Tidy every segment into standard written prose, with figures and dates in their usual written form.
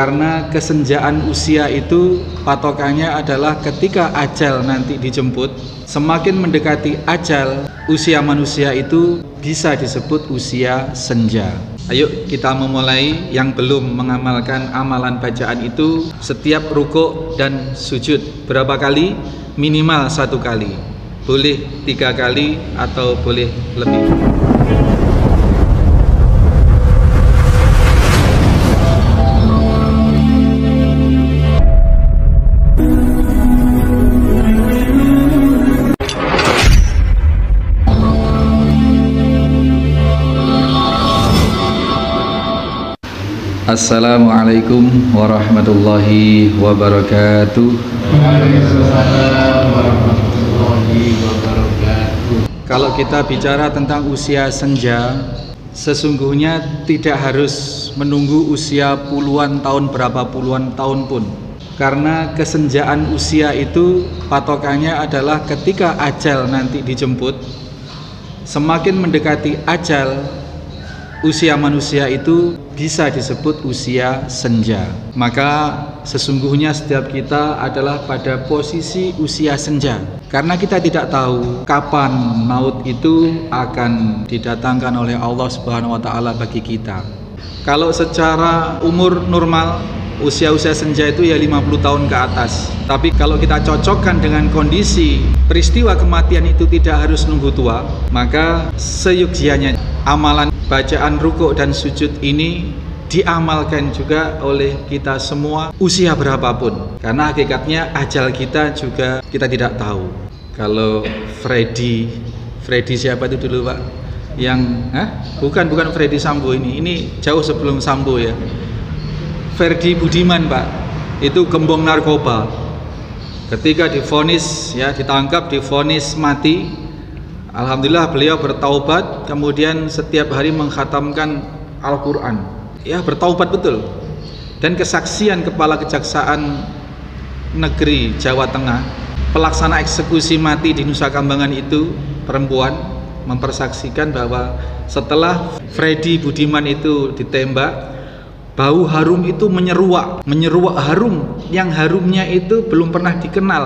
Karena kesenjaan usia itu patokannya adalah ketika ajal nanti dijemput. Semakin mendekati ajal, usia manusia itu bisa disebut usia senja. Ayo kita memulai yang belum mengamalkan amalan bacaan itu setiap rukuk dan sujud. Berapa kali? Minimal 1 kali. Boleh 3 kali atau boleh lebih. Assalamualaikum warahmatullahi wabarakatuh. Kalau kita bicara tentang usia senja, sesungguhnya tidak harus menunggu usia puluhan tahun, berapa puluhan tahun pun. Karena kesenjaan usia itu patokannya adalah ketika ajal nanti dijemput. Semakin mendekati ajal, usia manusia itu bisa disebut usia senja. Maka sesungguhnya setiap kita adalah pada posisi usia senja. Karena kita tidak tahu kapan maut itu akan didatangkan oleh Allah Subhanahu wa taala bagi kita. Kalau secara umur normal, usia-usia senja itu ya 50 tahun ke atas. Tapi kalau kita cocokkan dengan kondisi peristiwa kematian itu tidak harus nunggu tua, maka seyuksianya amalan bacaan rukuk dan sujud ini diamalkan juga oleh kita semua usia berapapun. Karena hakikatnya ajal kita juga kita tidak tahu. Kalau Freddy siapa itu dulu Pak? Yang bukan Freddy Sambo ini jauh sebelum Sambo ya. Ferdi Budiman Pak, itu gembong narkoba. Ketika divonis ya, ditangkap, divonis mati, alhamdulillah beliau bertaubat, kemudian setiap hari mengkhatamkan Al-Quran. Ya, bertaubat betul. Dan kesaksian Kepala Kejaksaan Negeri Jawa Tengah, pelaksana eksekusi mati di Nusa Kambangan itu perempuan, mempersaksikan bahwa setelah Freddy Budiman itu ditembak, bau harum itu menyeruak harum, yang harumnya itu belum pernah dikenal.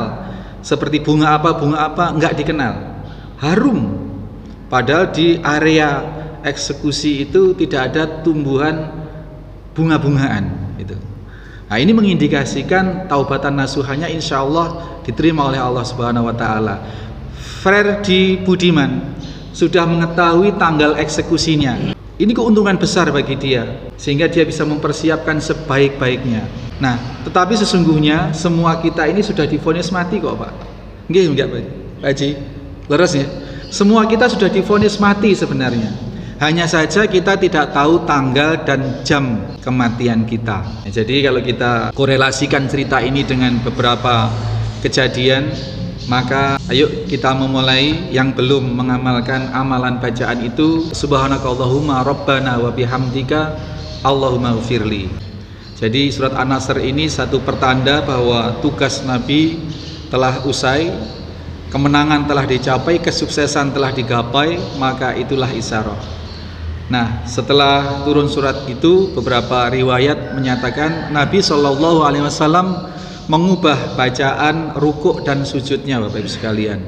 Seperti bunga apa enggak dikenal. Harum. Padahal di area eksekusi itu tidak ada tumbuhan bunga-bungaan itu. Nah, ini mengindikasikan taubatan nasuhanya insya Allah diterima oleh Allah Subhanahu wa taala. Freddy Budiman sudah mengetahui tanggal eksekusinya. Ini keuntungan besar bagi dia, sehingga dia bisa mempersiapkan sebaik-baiknya. Nah, tetapi sesungguhnya semua kita ini sudah divonis mati kok Pak. Enggak Pak Haji? Leres ya? Semua kita sudah divonis mati sebenarnya. Hanya saja kita tidak tahu tanggal dan jam kematian kita. Ya, jadi kalau kita korelasikan cerita ini dengan beberapa kejadian, maka ayo kita memulai yang belum mengamalkan amalan bacaan itu. Subhanakallahumma rabbana wa bihamdika Allahumma ghfirli. Jadi surat An-Nasr ini satu pertanda bahwa tugas Nabi telah usai, kemenangan telah dicapai, kesuksesan telah digapai, maka itulah isyarah. Nah, setelah turun surat itu, beberapa riwayat menyatakan Nabi SAW mengubah bacaan rukuk dan sujudnya, Bapak Ibu sekalian.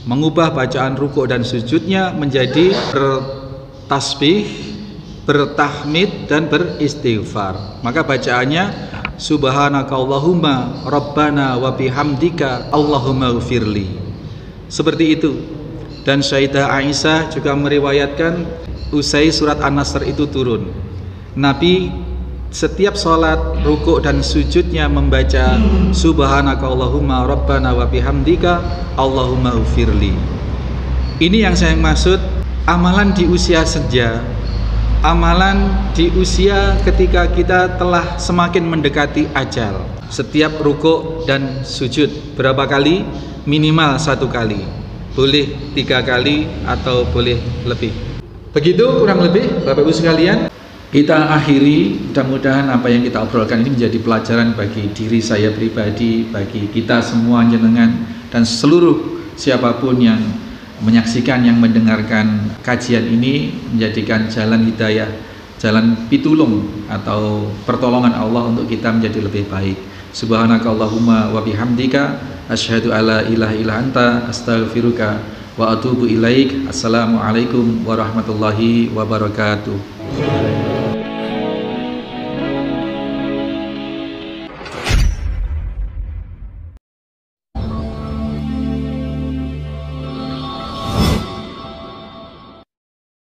Mengubah bacaan rukuk dan sujudnya menjadi bertasbih, bertahmid dan beristighfar. Maka bacaannya Subhanakallahumma rabbana wa bihamdika Allahumma ghfirli. Seperti itu. Dan Sayyidah Aisyah juga meriwayatkan usai surat An-Nasr itu turun, Nabi setiap sholat rukuk dan sujudnya membaca Subhanakallahumma rabbana wa bihamdika Allahumma ghfirli. Ini yang saya maksud amalan di usia senja, amalan di usia ketika kita telah semakin mendekati ajal. Setiap rukuk dan sujud berapa kali? Minimal 1 kali. Boleh 3 kali atau boleh lebih. Begitu kurang lebih Bapak Ibu sekalian. Kita akhiri, mudah-mudahan apa yang kita obrolkan ini menjadi pelajaran bagi diri saya pribadi, bagi kita semua jenengan dan seluruh siapapun yang menyaksikan, yang mendengarkan kajian ini, menjadikan jalan hidayah jalan pitulung atau pertolongan Allah untuk kita menjadi lebih baik. Subhanakallahumma wa bihamdika asyhadu alla ilaha illa anta astaghfiruka wa atubu ilaik. Assalamualaikum warahmatullahi wabarakatuh.